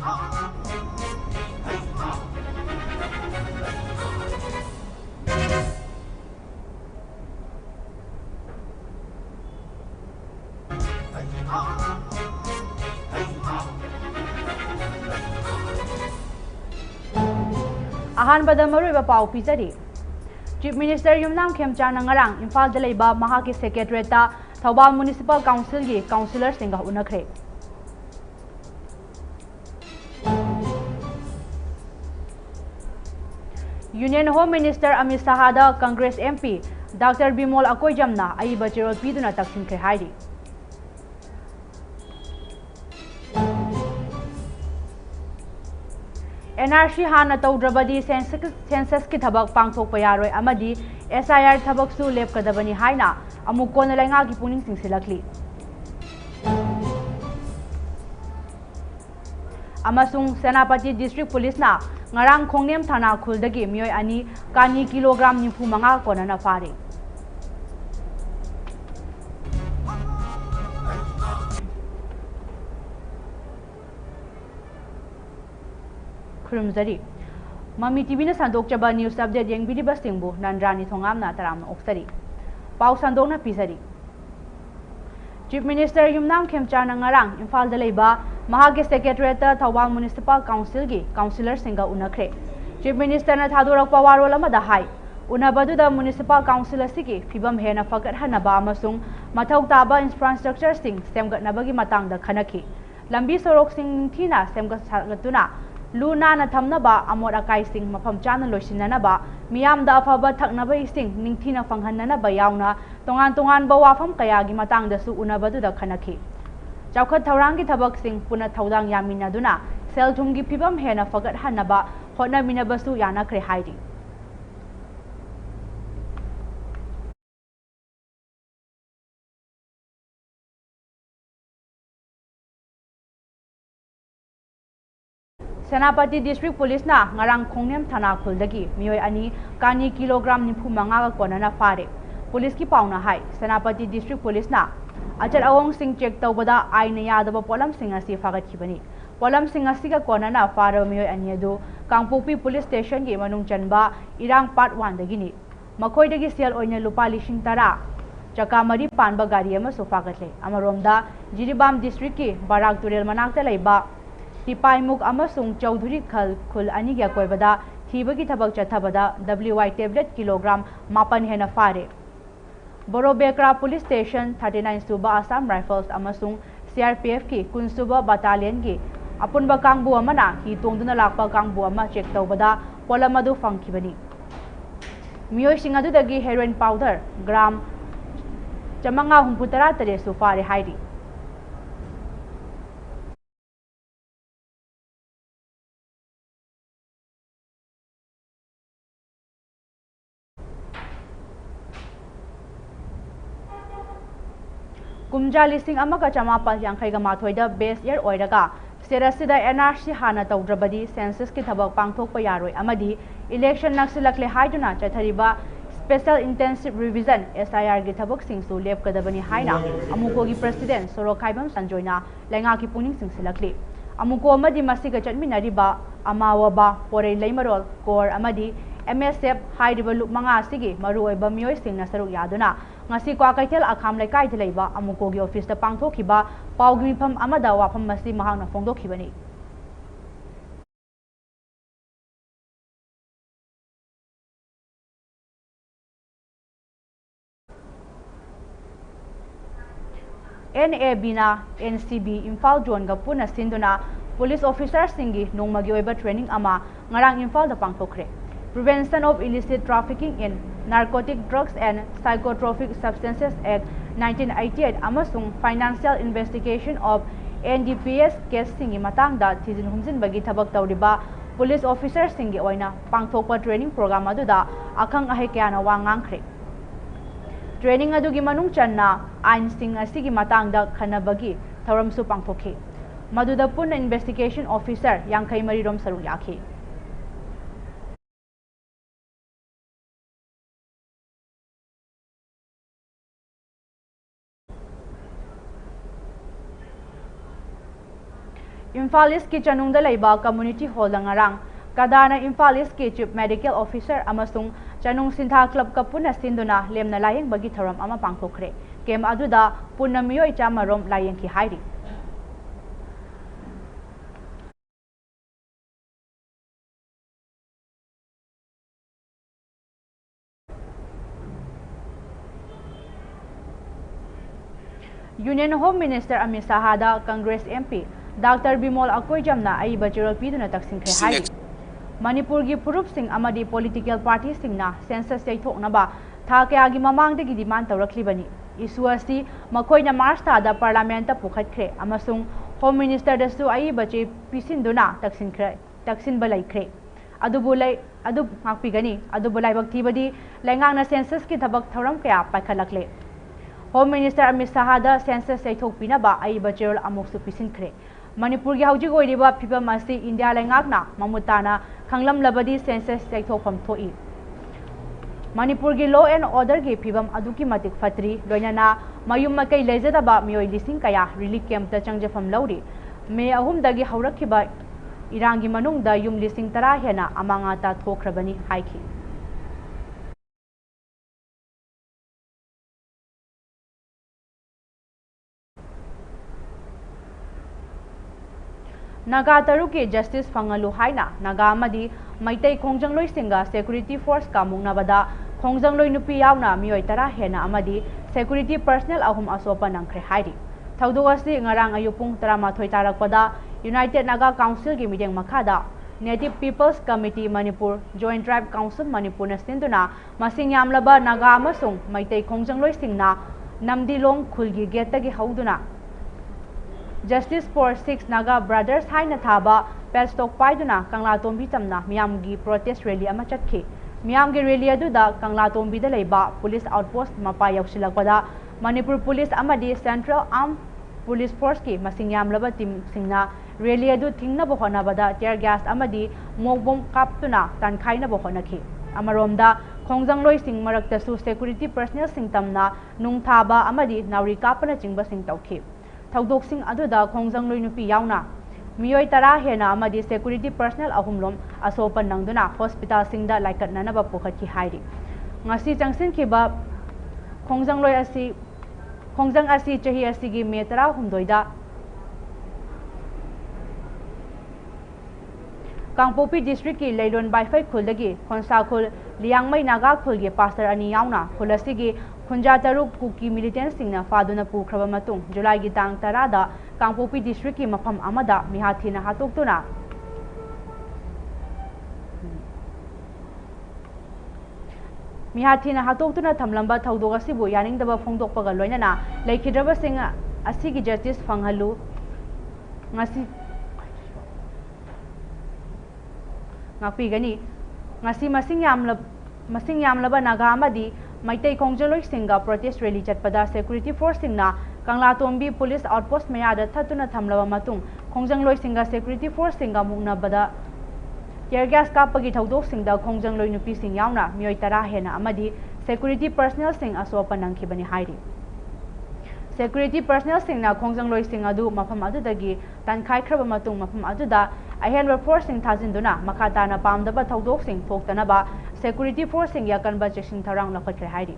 ꯑꯍꯥꯟꯕꯗ ꯃꯔꯨꯑꯣꯏꯕ ꯄꯥꯎ ꯄꯤꯖꯔꯤ ꯆꯤꯞ ꯃꯤꯅꯤꯁꯇꯔ ꯌꯨꯝꯅꯥꯝ ꯈꯦꯝꯆꯥꯅ ꯉꯔꯥꯡ ꯏꯝꯐꯥꯜꯗ ꯂꯩꯕ ꯃꯍꯥꯛꯀꯤ ꯁꯦꯀ꯭ꯔꯦꯇꯔꯤꯌꯦꯠꯇ ꯊꯧꯕꯥꯜ ꯃ꯭ꯌꯨꯅꯤꯁꯤꯄꯥꯜ ꯀꯥꯎꯟꯁꯤꯜꯒꯤ ꯀꯥꯎꯟꯁꯤꯂꯔꯁꯤꯡꯒ ꯎꯅꯈ꯭ꯔꯦ ꯌꯨꯅꯤꯌꯟ ꯍꯣꯝ ꯃꯤꯅꯤꯁꯇꯔ ꯑꯃꯤꯠ ꯁꯥꯍꯗ ꯀꯪꯒ꯭ꯔꯦꯁ MP ꯗꯥꯛꯇꯔ ꯕꯤꯃꯣꯜ ꯑꯀꯣꯏꯖꯝꯅ ꯑꯏꯕ ꯆꯦꯔꯣꯜ ꯄꯤꯗꯨꯅ ꯇꯛꯁꯤꯟꯈ꯭ꯔꯦ ꯍꯥꯏꯔꯤ NRC ꯍꯥꯟꯅ ꯇꯧꯗ꯭ꯔꯕꯗꯤ ꯁꯦꯟꯁꯁꯀꯤ ꯊꯕꯛ ꯄꯥꯡꯊꯣꯛꯄ ꯌꯥꯔꯣꯏ ꯑꯃꯗꯤ SIR ꯊꯕꯛꯁꯨ ꯂꯦꯞꯀꯗꯕꯅꯤ ꯍꯥꯏꯅ ꯑꯃꯨꯛ ꯀꯣꯟꯅ ꯂꯩꯉꯥꯛꯀꯤ ꯄꯨꯛꯅꯤꯡ ꯆꯤꯡꯁꯤꯜꯂꯛꯂꯤ ꯑꯃꯁꯨꯡ ꯁꯦꯅꯥꯄꯇꯤ ꯗꯤꯁꯇ꯭ꯔꯤꯛ ꯄꯨꯂꯤꯁꯅ ꯉꯔꯥꯡ ꯈꯣꯡꯅꯦꯝ ꯊꯥꯅꯥ ꯈꯨꯜꯗꯒꯤ ꯃꯤꯑꯣꯏ 2 ꯀꯥꯅꯤ ꯀꯤꯂꯣꯒ꯭ꯔꯥꯝ 95 ꯀꯣꯟꯅꯅ ꯐꯥꯔꯦ ꯈꯨꯔꯨꯝꯖꯔꯤ ꯃꯃꯤ ꯇꯤꯚꯤꯅ ꯁꯟꯗꯣꯛꯆꯕ ꯅ꯭ꯌꯨꯁ ꯑꯞꯗꯦꯠ ꯌꯦꯡꯕꯤꯔꯤꯕꯁꯤꯡꯕꯨ ꯅꯟꯗ꯭ꯔꯥꯅꯤ ꯊꯣꯡꯉꯥꯝꯅ ꯇꯔꯥꯝꯅ ꯑꯣꯛꯆꯔꯤ ꯄꯥꯎ ꯁꯟꯗꯣꯛꯅ ꯄꯤꯖꯔꯤ ꯆꯤꯞ ꯃꯤꯅꯤꯁꯇꯔ ꯌꯨꯝꯅꯥꯝ ꯈꯦꯝꯆꯥꯅ ꯉꯔꯥꯡ ꯏꯝꯐꯥꯜꯗ ꯂꯩꯕ ꯃꯍꯥꯛꯀꯤ ꯁꯦꯀ꯭ꯔꯦꯇꯔꯤꯌꯦꯠꯇ ꯊꯧꯕꯥꯜ ꯃ꯭ꯌꯨꯅꯤꯁꯤꯄꯥꯜ ꯀꯥꯎꯟꯁꯤꯜꯒꯤ ꯀꯥꯎꯟꯁꯤꯂꯔꯁꯤꯡꯒ ꯎꯅꯈ꯭ꯔꯦ ꯆꯤꯞ ꯃꯤꯅꯤꯁꯇꯔꯅ ꯊꯥꯗꯣꯔꯛꯄ ꯋꯥꯔꯣꯜ ꯑꯃꯗ ꯍꯥꯏ ꯎꯅꯕꯗꯨꯗ ꯃ꯭ꯌꯨꯅꯤꯁꯤꯄꯥꯜ ꯀꯥꯎꯟꯁꯤꯜ ꯑꯁꯤꯒꯤ ꯐꯤꯕꯝ ꯍꯦꯟꯅ ꯐꯒꯠꯍꯟꯅꯕ ꯑꯃꯁꯨꯡ ꯃꯊꯧ ꯇꯥꯕ ꯏꯟꯐ꯭ꯔꯥꯁ꯭ꯇꯔꯛꯆꯔꯁꯤꯡ ꯁꯦꯝꯒꯠꯅꯕꯒꯤ ꯃꯇꯥꯡꯗ ꯈꯟꯅꯈꯤ ꯂꯝꯕꯤ ꯁꯣꯔꯣꯛꯁꯤꯡ ꯅꯤꯡꯊꯤꯅ ꯁꯦꯝꯒꯠ ꯁꯥꯒꯠꯇꯨꯅ ꯂꯨ ꯅꯥꯟꯅ ꯊꯝꯅꯕ ꯑꯃꯣꯠ ꯑꯀꯥꯏꯁꯤꯡ ꯃꯐꯝ ꯆꯥꯅ ꯂꯣꯏꯁꯤꯟꯅꯅꯕ ꯃꯤꯌꯥꯝꯗ ꯑꯐꯕ ꯊꯛꯅꯕ ꯏꯁꯤꯡ ꯅꯤꯡꯊꯤꯅ ꯐꯪꯍꯟꯅꯅꯕ ꯌꯥꯎꯅ ꯇꯣꯉꯥꯟ-ꯇꯣꯉꯥꯟꯕ ꯋꯥꯐꯝ ꯀꯌꯥꯒꯤ ꯃꯇꯥꯡꯗꯁꯨ ꯎꯅꯕꯗꯨꯗ ꯈꯟꯅꯈꯤ ꯆꯥꯎꯈꯠ ꯊꯧꯔꯥꯡꯒꯤ ꯊꯕꯛꯁꯤꯡ ꯄꯨꯟꯅ ꯊꯧꯗꯥꯡ ꯌꯥꯃꯤꯟꯅꯗꯨꯅ ꯁꯦꯜ-ꯊꯨꯝꯒꯤ ꯐꯤꯕꯝ ꯍꯦꯟꯅ ꯐꯒꯠꯍꯟꯅꯕ ꯍꯣꯠꯅꯃꯤꯟꯅꯕꯁꯨ ꯌꯥꯅꯈ꯭ꯔꯦ ꯍꯥꯏꯔꯤ ꯁꯦꯅꯥꯄꯇꯤ ꯗꯤꯁꯇ꯭ꯔꯤꯛ ꯄꯨꯂꯤꯁꯅ ꯉꯔꯥꯡ ꯈꯣꯡꯅꯦꯝ ꯊꯥꯅꯥ ꯈꯨꯜꯗꯒꯤ ꯃꯤꯑꯣꯏ 2 ꯀꯥꯅꯤ ꯀꯤꯂꯣꯒ꯭ꯔꯥꯝ 95 ꯀꯣꯟꯅꯅ ꯐꯥꯔꯦ ꯄꯨꯂꯤꯁꯀꯤ ꯄꯥꯎꯅ ꯍꯥꯏ ꯁꯦꯅꯥꯄꯇꯤ ꯗꯤꯁꯇ꯭ꯔꯤꯛ ꯄꯨꯂꯤꯁꯅ ꯑꯆꯠ ꯑꯋꯣꯡꯁꯤꯡ ꯆꯦꯛ ꯇꯧꯕꯗ ꯑꯥꯏꯟꯅ ꯌꯥꯗꯕ ꯄꯣꯠꯂꯝꯁꯤꯡ ꯑꯁꯤ ꯐꯥꯒꯠꯈꯤꯕꯅꯤ ꯄꯣꯠꯂꯝꯁꯤꯡ ꯑꯁꯤꯒ ꯀꯣꯟꯅꯅ ꯐꯥꯔꯕ ꯃꯤꯑꯣꯏ 2 ꯑꯗꯨ ꯀꯥꯡꯄꯣꯛꯄꯤ ꯄꯨꯂꯤꯁ ꯁ꯭ꯇꯦꯁꯟꯒꯤ ꯃꯅꯨꯡ ꯆꯟꯕ ꯏꯔꯥꯡ ꯄꯥꯔꯠ 1ꯗꯒꯤꯅꯤ ꯃꯈꯣꯏꯗꯒꯤ ꯁꯦꯜ ꯑꯣꯏꯅ ꯂꯨꯄꯥ 10,000 ꯆꯀꯥ 4 ꯄꯥꯟꯕ ꯒꯥꯔꯤ ꯑꯃꯁꯨ ꯐꯥꯒꯠꯂꯦ ꯑꯃꯔꯣꯝꯗ ꯖꯤꯔꯤꯕꯥꯝ ꯗꯤꯁꯇ꯭ꯔꯤꯛꯀꯤ ꯕꯥꯔꯥꯛ ꯇꯨꯔꯦꯜ ꯃꯅꯥꯛꯇ ꯂꯩꯕ ꯇꯤꯄꯥꯏꯃꯨꯛ ꯑꯃꯁꯨꯡ ꯆꯧꯙꯨꯔꯤ ꯈꯨꯜ ꯑꯅꯤꯒꯤ ꯑꯀꯣꯏꯕꯗ ꯊꯤꯕꯒꯤ ꯊꯕꯛ ꯆꯠꯊꯕꯗ WY ꯇꯦꯕ꯭ꯂꯦꯠ ꯀꯤꯂꯣꯒ꯭ꯔꯥꯝ 7 ꯍꯦꯟꯅ ꯐꯥꯔꯦ ꯕꯣꯔꯣꯕꯦꯀ꯭ꯔꯥ ꯄꯨꯂꯤꯁ ꯁ꯭ꯇꯦꯁꯟ 39 ꯁꯨꯕ ꯑꯁꯥꯝ ꯔꯥꯏꯐꯜꯁ ꯑꯃꯁꯨꯡ CRPFꯀꯤ 10 ꯁꯨꯕ ꯕꯇꯥꯂꯤꯌꯟꯒꯤ ꯑꯄꯨꯟꯕ ꯀꯥꯡꯕꯨ ꯑꯃꯅ ꯍꯤ ꯇꯣꯡꯗꯨꯅ ꯂꯥꯛꯄ ꯀꯥꯡꯕꯨ ꯑꯃ ꯆꯦꯛ ꯇꯧꯕꯗ ꯄꯣꯠꯂꯝ ꯑꯗꯨ ꯐꯪꯈꯤꯕꯅꯤ ꯃꯤꯑꯣꯏꯁꯤꯡ ꯑꯗꯨꯗꯒꯤ ꯍꯦꯔꯣꯏꯟ ꯄꯥꯎꯗꯔ ꯒ꯭ꯔꯥꯝ 538 ꯁꯨ ꯐꯥꯔꯦ ꯍꯥꯏꯔꯤ ꯀꯨꯝꯖꯥ 1982ꯗ ꯕꯦꯁ ꯏꯌꯔ ꯑꯣꯏꯔꯒ ꯁ꯭ꯇꯦꯠ ꯑꯁꯤꯗ NRC ꯍꯥꯟꯅ ꯇꯧꯗ꯭ꯔꯕꯗꯤ ꯁꯦꯟꯁꯁꯀꯤ ꯊꯕꯛ ꯄꯥꯡꯊꯣꯛꯄ ꯌꯥꯔꯣꯏ ꯑꯃꯗꯤ ꯏꯂꯦꯛꯁꯟ ꯅꯛꯁꯤꯜꯂꯛꯂꯦ ꯍꯥꯏꯗꯨꯅ ꯆꯠꯊꯔꯤꯕ ꯁ꯭ꯄꯦꯁꯦꯜ ꯏꯟꯇꯦꯟꯁꯤꯚ ꯔꯤꯚꯤꯖꯟ SIRꯒꯤ ꯊꯕꯛꯁꯤꯡꯁꯨ ꯂꯦꯞꯀꯗꯕꯅꯤ ꯍꯥꯏꯅ ꯑꯃꯨꯀꯣꯒꯤ ꯄ꯭ꯔꯁꯤꯗꯦꯟꯠ ꯁꯣꯔꯣꯛꯈꯥꯏꯕꯝ ꯁꯟꯖꯣꯏꯅ ꯂꯩꯉꯥꯛꯀꯤ ꯄꯨꯛꯅꯤꯡ ꯆꯤꯡꯁꯤꯜꯂꯛꯂꯤ ꯑꯃꯨꯀꯣ ꯑꯃꯗꯤ ꯃꯁꯤꯒ ꯆꯠꯃꯤꯟꯅꯔꯤꯕ ꯑꯃꯥꯋꯕ ꯄꯣꯔꯩ ꯂꯩꯃꯔꯣꯜ ꯀꯣꯔ ꯑꯃꯗꯤ MSF ꯍꯥꯏꯔꯤꯕ ꯂꯨꯞ 5 ꯑꯁꯤꯒꯤ ꯃꯔꯨꯑꯣꯏꯕ ꯃꯤꯑꯣꯏꯁꯤꯡꯅ ꯁꯔꯨꯛ ꯌꯥꯗꯨꯅ ꯉꯁꯤ ꯀ꯭ꯋꯥꯀꯩꯊꯦꯜ ꯑꯈꯥꯝ ꯂꯩꯀꯥꯏꯗ ꯂꯩꯕ ꯑꯃꯨꯀꯣꯒꯤ ꯑꯣꯐꯤꯁꯇ ꯄꯥꯡꯊꯣꯛꯈꯤꯕ ꯄꯥꯎꯒꯤ ꯃꯤꯐꯝ ꯑꯃꯗ ꯋꯥꯐꯝ ꯑꯁꯤ ꯃꯍꯥꯛꯅ ꯐꯣꯡꯗꯣꯛꯈꯤꯕꯅꯤ NABꯅ NCB ꯏꯝꯐꯥꯜ ꯖꯣꯟꯒ ꯄꯨꯟꯅ ꯁꯤꯟꯗꯨꯅ ꯄꯨꯂꯤꯁ ꯑꯣꯐꯤꯁꯥꯔꯁꯤꯡꯒꯤ ꯅꯣꯡꯃꯒꯤ ꯑꯣꯏꯕ ꯇ꯭ꯔꯦꯅꯤꯡ ꯑꯃ ꯉꯔꯥꯡ ꯏꯝꯐꯥꯜꯗ ꯄꯥꯡꯊꯣꯛꯈ꯭ꯔꯦ Prevention of Illicit Trafficking in Narcotic Drugs and Psychotropic Substances Act 1988 ꯑꯃꯁꯨꯡ Financial Investigation of NDPS ꯀꯦꯁꯁꯤꯡꯒꯤ ꯃꯇꯥꯡꯗ ꯊꯤꯖꯤꯟ ꯍꯨꯝꯖꯤꯟꯕꯒꯤ ꯊꯕꯛ ꯇꯧꯔꯤꯕ ꯄꯨꯂꯤꯁ ꯑꯣꯐꯤꯁꯥꯔꯁꯤꯡꯒꯤ ꯑꯣꯏꯅ ꯄꯥꯡꯊꯣꯛꯄ ꯇ꯭ꯔꯦꯅꯤꯡ ꯄ꯭ꯔꯣꯒ꯭ꯔꯥꯝ ꯑꯗꯨꯗ ꯑꯈꯪ ꯑꯍꯩ ꯀꯌꯥꯅ ꯋꯥ ꯉꯥꯡꯈ꯭ꯔꯦ ꯇ꯭ꯔꯦꯅꯤꯡ ꯑꯗꯨꯒꯤ ꯃꯅꯨꯡ ꯆꯟꯅ ꯑꯥꯏꯟꯁꯤꯡ ꯑꯁꯤꯒꯤ ꯃꯇꯥꯡꯗ ꯈꯟꯅꯕꯒꯤ ꯊꯧꯔꯝꯁꯨ ꯄꯥꯡꯊꯣꯛꯈꯤ ꯃꯗꯨꯗ ꯄꯨꯟꯅ ꯏꯟꯚꯦꯁꯇꯤꯒꯦꯁꯟ ꯑꯣꯐꯤꯁꯥꯔ 53 ꯔꯣꯝ ꯁꯔꯨꯛ ꯌꯥꯈꯤ Imphal East ki chanungda leiba community hall ngarang kadana Imphal East ki chief medical officer amasung chanung sintha club ka puna sinduna lemna layeng bagi thoram ama pangthokre kem aduda punna miyoi chamarom layeng ki hairi Union Home Minister Amit Sahada Congress MP Dr. Bimol Akoijamna ai bachirol piduna taksinkhre hai Manipur gi purup sing amadi political party singna census yaithoknaba tha kayagi mamangdagi demand tawraklibani isu asi makoina March da parliament ta pukhatkre amasung Home Minister dasu ai bachi pisinduna taksinba laikre adu ngakpigani adu bulai baktibadi lengangna census ki thabak thoram kaya paikhalakle Home Minister Amit Sahada census yaithokpinaba ai bachirol amoksu pisinkre Manipur gi hauji goiriba phibam asi India lengakna mamutana khanglam labadi census yaithokpham thoi Manipur gi law and order gi phibam aduki matik fatri loinana mayum makai lejadaba mioi lising kaya relief camp ta changjafam lauri me ahum dagi haurakhiba irangi manungda yum lising tara hena amanga ta thokrabani haiki Naga taruki justice fangalu haina naga amadi maitai khongjangloy singa security force ka mungnabada khongjangloy nupi yauna mioi tara hena amadi security personnel ahum asopa nangkhre hairi thaudo asi ngarang ayupung 13 tarakpada United Naga Council gi mideng makhada Native Peoples Committee Manipur Joint Tribe Council Manipur na sinduna masing yamlaba naga amasung maitai khongjangloy singna namdilong khulgi gate gi hauduna Justice for 6 Naga Brothers haina thaba pestok paiduna Kangla Tombi tamna miyamgi protest rally ama chatki miyamgi rally aduda Kangla Tombi da leiba police outpost mapa yausilakpada Manipur Police amadi Central Armed Police Force ki masing yamlaba team singna rally adu thingna bo honabada tear gas amadi mogbom kaptuna tankhaina bo honaki amaromda khongjangloy sing marakta su security personnel sing tamna nungthaba amadi nauri kapana chingba sing tawki Thaudoksing aduda khongjangloy nupi yauna miyoi tara hena amadi security personnel ahumlom asopan nangduna hospital singda laikat nanaba pukhatki hairi ngasi changsin khiba khongjang asi chahi asigi me tara humdoida Kangpopi district ki Leilon Baifai khulagi khonsa khul liangmai naga khulgi pastor ani yauna khulasigi khunja taruk kuki militant singna faduna pukhraba matung July gi tang 10 da Kangpopi district ki mafam amada mihathina hatoktuna thamlamba thaudog asibu yaningdaba phongdokpaga loinana leikidraba singa asigi justice fanghalu ngasi ngakpigani ngasi masing yamlaba naga amadi maitai khongjangloy singa protest rally chatpada security force singna Kangla Tombi police outpost mayada thatuna thamlaba matung khongjangloy singa security force singa mungna bada tear gas kapagi thaudok singda khongjangloy nupi sing yauna mioi tara hena amadi security personnel sing asopa nangkhibani hairi security personnel singna khongjangloy sing adu mafam adudagi tankhai khraba matung mafam aduda ahenba force sing thajinduna makhatana pamdaba thaudok sing thoktanaba security force sing yakanba checking tharang lakhatre hairi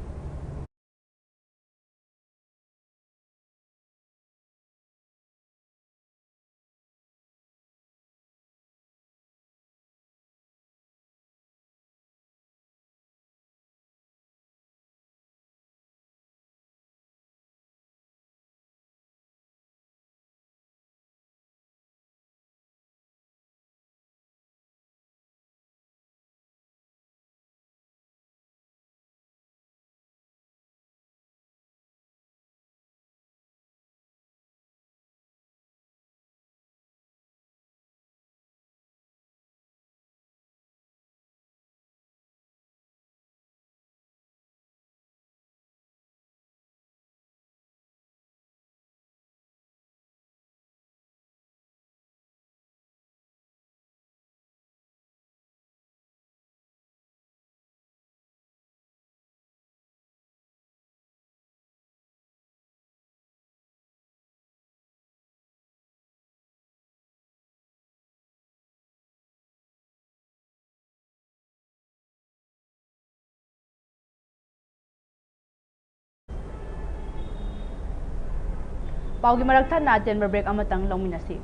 ꯄꯥꯎꯒꯤ ꯃꯔꯛꯇ ꯇꯦꯟꯕ break ꯑꯃꯇꯪ ꯂꯧꯃꯤꯟꯅꯁꯤ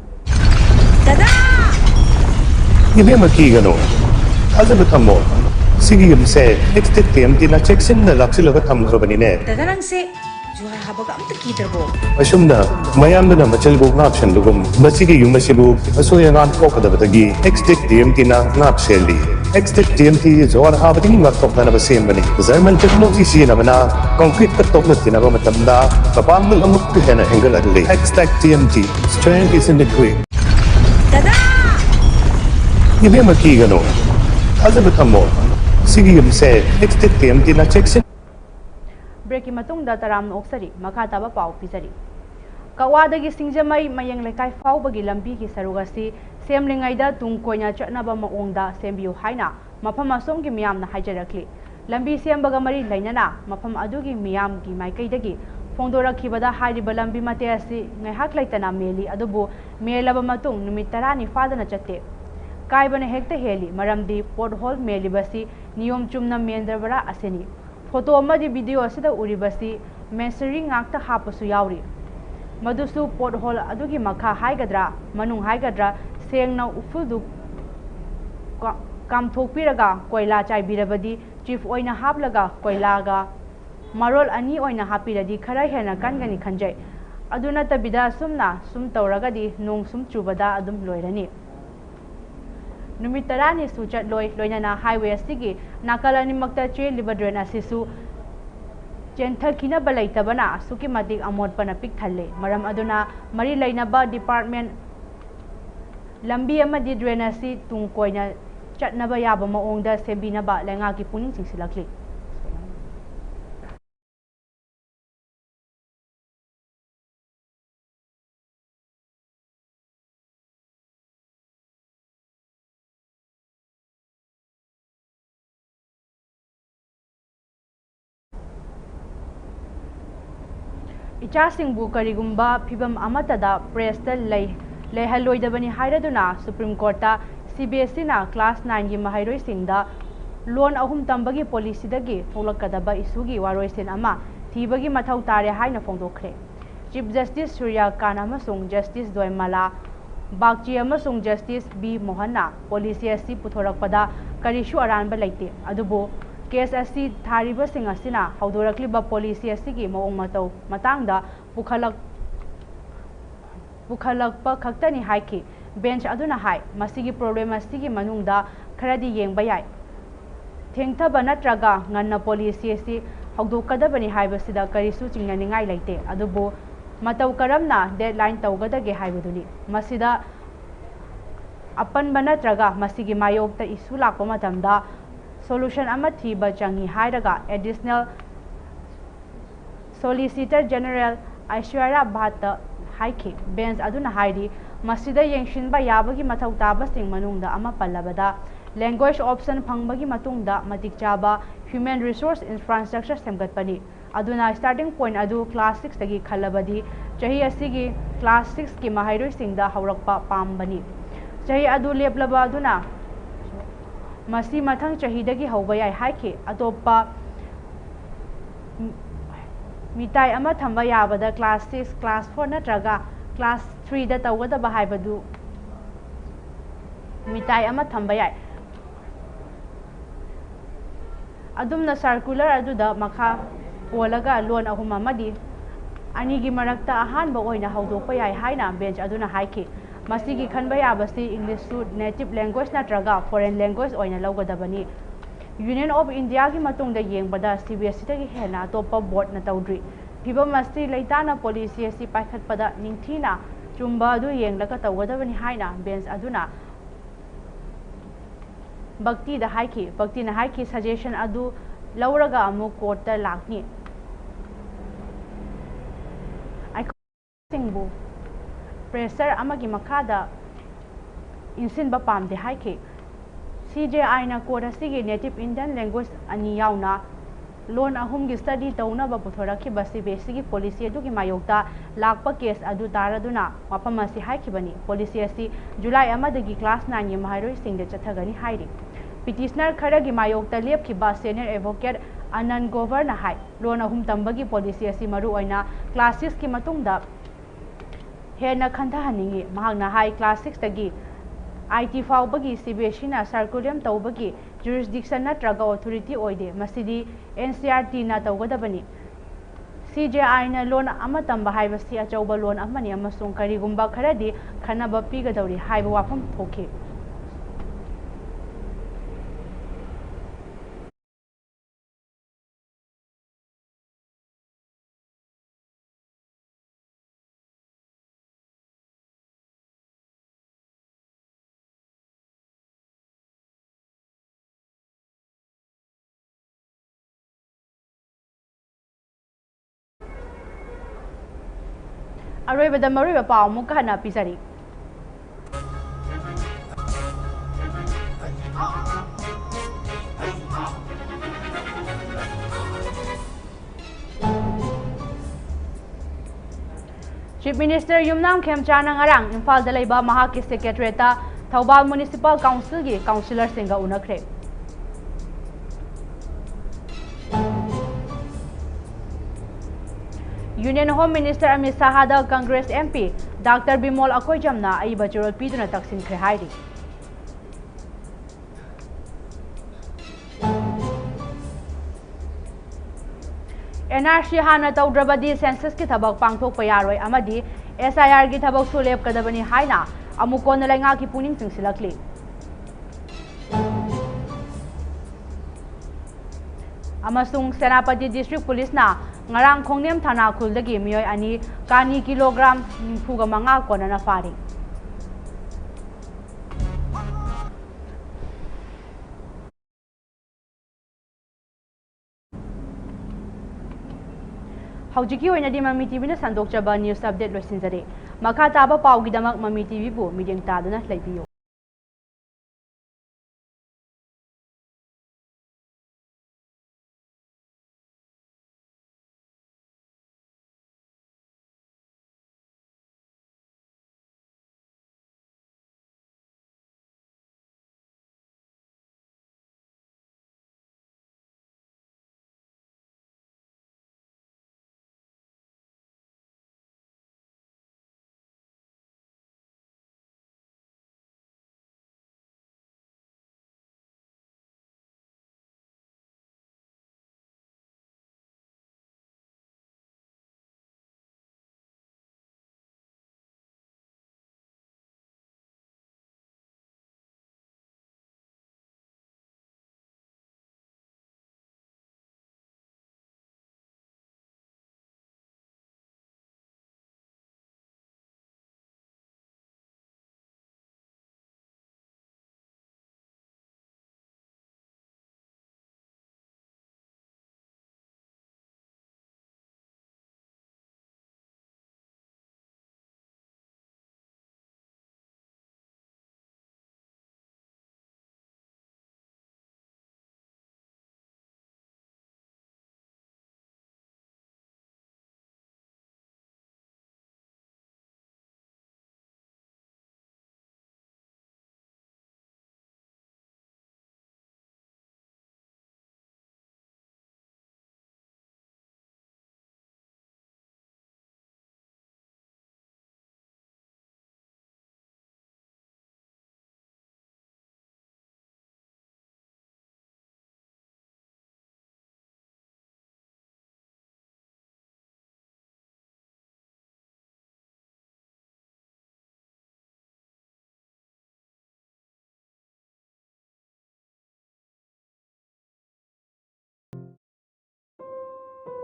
ꯗꯗꯥ 이베마 기가노 아자부 탐모 시기 금세 넥스트 TMT나 잭슨나 락실러가 탐그러버니네 dada nangse juhar habaga amta kidrabo ꯑꯁꯨꯝꯅ ꯃꯌꯥꯝꯗꯨꯅ ꯃꯆꯜꯕꯨ ꯉꯥꯛꯁꯟꯕꯒꯨꯝ ꯃꯁꯤꯒꯤ ꯌꯨꯝ ꯑꯁꯤꯕꯨ ꯑꯁꯣꯏ ꯑꯉꯥꯝ ꯊꯣꯛꯀꯗꯕꯗꯒꯤ ꯑꯦꯛꯁꯇꯤꯛ TMTꯅ ꯉꯥꯛ ꯁꯦꯜꯂꯤ ꯑꯦꯛꯁꯇꯤꯛ TMT ꯖꯣꯍꯔ ꯍꯥꯕꯗꯒꯤ ꯉꯥꯛꯊꯣꯛꯅꯅꯕ ꯁꯦꯝꯕꯅꯤ ꯖꯔꯃꯟ ꯇꯦꯛꯅꯣꯂꯣꯖꯤ ꯁꯤꯖꯤꯟꯅꯕꯅ ꯀꯪꯀ꯭ꯔꯤꯠꯀ ꯇꯣꯛꯅ ꯇꯤꯟꯅꯕ ꯃꯇꯝꯗ ꯃꯄꯥꯡꯒꯜ ꯑꯃꯨꯛꯀ ꯍꯦꯟꯅ ꯍꯦꯟꯒꯠꯍꯜꯂꯤ ꯑꯦꯛꯁꯇꯤꯛ TMT strength is in the grip dada 이베마 기가노 아자부 탐모 시기 금세 넥스트 TMT나 잭슨 break की मतुंगदा तराम ओक्सरी मखा ताबा पाव पिजरी कवादगी सिंगजमई मयंग लेकाई फाउबगी लंबी की सरुगसी सेमलिंगाइदा तुंग कोइना चटनाबा मओंगदा सेमबियु हाइना मफम असोमगी मियामना हाइजरखली लंबी सेमबगा मरी लैनना मफम अदुगी मियामगी माइकैदगी फोंदोरखिबदा हाइरिबा लंबी मते असि ngaihak laitana meli adubu melaba matung numit 10 फादना चते काइबने हेक्ते हेली मरमदी पोर्ट होल मेलिबसी नियम चुमना मेंदरबरा असेनी फोटो अमदी वीडियो असिदा उरिबसी मेसरी ngakta हापसु यावरी मधुसु पोर्ट होल अदुगी मखा हाइगद्रा मनुंग हाइगद्रा सेंगना उफुदु कामथोकपिरगा कोइला चाइबिरबदी चीफ ओइना हापलगा कोइलागा मरोल अनि ओइना हापिरदी खरा हेना कनगनी खंजै अदुना तबिदा सुमना सुम तौरगदी नोंग सुम चुबदा अदुम लोइरनी नुमित 10 सु चटलोय लोइनना हाईवे असिगी नाकल अनिमक्ता चेलिबा ड्रेन असिसु चेंथखिनबा लैतबना सुकी मतिक अमोटपना पिक थल्ले मरम अदुना मरी लैनबा डिपार्टमेंट लंबी अमदि ड्रेन असि तुंग कोइना चटनबा याबा मओंगदा सेबिनबा लेंगा की पुनिंग सिंगसिलखली इचासिंगबु करिगुंबा फिबम अमतदा प्रेसता लेहलोइदबनी हाइरदुना सुप्रीम कोर्टा CBSE ना क्लास 9 की महाइरोई सिंगदा लोन अहुम तंबगी पॉलिसीदगी थोलकदबा इशूगी वारोइसिन अमा थीबगी मथौ तारे हाइना फोंदोखरे चीफ जस्टिस सूर्यकांत अमसुंग जस्टिस द्वैमाला बागची अमसुंग जस्टिस बी मोहनना पॉलिसी असि पुथोरकपदा करिशु अरानबा लैते अदुबो केस असि थारिबसिंग असिना हौदोरक्लिबा पॉलिसी असिगी मओंग मतौ मतांगदा पुखलकपा खक्तनी हाइकी बेंच अदुना हाई मसिगी प्रॉब्लम असिगी मनुंगदा खरदी येंगबा याय थेंगथबा नत्रगा ngana पॉलिसी असि हौदोकदबनी हाइबसिदा करिसु चिंगनिंगाई लैते अदुबो मतौ करमना डेडलाइन तौगदगे हाइबदुनी मसिदा अपनबा नत्रगा मसिगी मायोक्ता इशू लाकपा मतमदा सोल्यूशन अमा थीबा चंगी हाइरगा additional solicitor general Aishwarya Bhatt हाइखी बेंच अदुना हाइरी मसिदा येंगशिनबा याबगी मथौ ताबसिंग मनुंगदा अमा पल्लबदा लैंग्वेज ऑप्शन फंगबगी मतुंगदा मतिक चाबा ह्यूमन रिसोर्स इंफ्रास्ट्रक्चर सेमगतपनी अदुना स्टार्टिंग पॉइंट अदु क्लास 6 तगी खल्लबदी चही असिगी क्लास 6 की महाइरोई सिंगदा हौरकपा पामबनी चही अदु लेपलबा अदुना मसी मथंग चहीदगी हौबा याय हाइखी अतोप्पा मिताई अमा थंबा याबदा क्लास 6 क्लास 4 नत्रगा क्लास 3 दा तौगदबा हाइबदु मिताई अमा थंबा याय अदुमना सर्कुलर अदुदा मखा पोलगा लोन अहुम अमदी अनिगी मरक्ता अहानबा ओइना हौदोकपा याय हाइना बेंच अदुना हाइखी मसिगी खनबा याबसी इंग्लिश सु नेटिव लैंग्वेज नत्रगा फॉरेन लैंग्वेज ओइना लौगदबनी यूनियन ऑफ इंडिया की मतुंगदा येंगबदा CBSE तगी हेना अतोप्पा बोर्ड न तौद्री फिबम मस्ती लैताना पॉलिसी असि पाइखतपदा निंगथीना चुम्बा अदु येंगलका तौगदबनी हाइना बेंच अदुना भक्ति दा हाइकी सजेशन अदु लौरगा अमु कोर्ट लाखनी सिंगबु प्रेशर अमगी मखादा इंसिनबा पामदे हाइकी CJI ना कोर्ट असिगी नेटिव इंडियन लैंग्वेज अनि यावना लोन अहुम की स्टडी तौनबा पुथोरखिबा CBSE की पॉलिसी अदुगी मायोक्ता लाकपा केस अदु तारदुना मफम असि हाइखिबनी पॉलिसी असि जुलाई अमदगी क्लास 9 की महाइरोई सिंगदे चथगनी हाइरी पिटिशनर खरगी मायोक्ता लेपखिबा सीनियर एडवोकेट अनंत गोवर ना हाई लोन अहुम तंबगी पॉलिसी असि मरु ओइना क्लास 6 की मतुंगदा ꯍꯦꯟꯅ ꯈꯟꯊꯍꯟꯅꯤꯡꯉꯤ ꯃꯍꯥꯛꯅ ꯍꯥꯏ ꯀ꯭ꯂꯥꯁ 6ꯇꯒꯤ IT ꯐꯥꯎꯕꯒꯤ CBSEꯅ ꯁꯔꯀꯨꯂꯝ ꯇꯧꯕꯒꯤ ꯖꯨꯔꯤꯁꯗꯤꯛꯁꯟ ꯅꯠꯇ꯭ꯔꯒ ꯑꯣꯊꯣꯔꯤꯇꯤ ꯑꯣꯏꯗꯦ ꯃꯁꯤꯗꯤ NCERTꯅ ꯇꯧꯒꯗꯕꯅꯤ CJIꯅ ꯂꯣꯟ ꯑꯃ ꯇꯝꯕ ꯍꯥꯏꯕꯁꯤ ꯑꯆꯧꯕ ꯂꯣꯟ ꯑꯃꯅꯤ ꯑꯃꯁꯨꯡ ꯀꯔꯤꯒꯨꯝꯕ ꯈꯔꯗꯤ ꯈꯟꯅꯕ ꯄꯤꯒꯗꯧꯔꯤ ꯍꯥꯏꯕ ꯋꯥꯐꯝ ꯊꯣꯛꯈꯤ ꯑꯔꯣꯏꯕꯗ ꯃꯔꯨꯑꯣꯏꯕ ꯄꯥꯎ ꯑꯃꯨꯛꯀ ꯍꯟꯅ ꯄꯤꯖꯔꯤ Chief Minister Yumnam Khemchana ngarang Imphal da leiba mahakki secretariat ta Thoubal Municipal Council gi councillor singa unakre Union Home Minister Amit Shah da Congress MP Dr. Bimol Akoijamna aiba churol piduna taksin khre hairi NRC hana tawdrabadi census ki thabak pangthok payaroi amadi SIR ki thabak sulep kadabani haina amukon lainga ki puning singsilakli amasung Senapati District Police na ngarang khongnem thana khuldagi miyoi ani kani kilogram nimfuga manga konana fari Haujiki oinadi Mami TV na sandokjaba news update loisinjare makha taba pawgidamak Mami TV bu mideng taduna laibiyo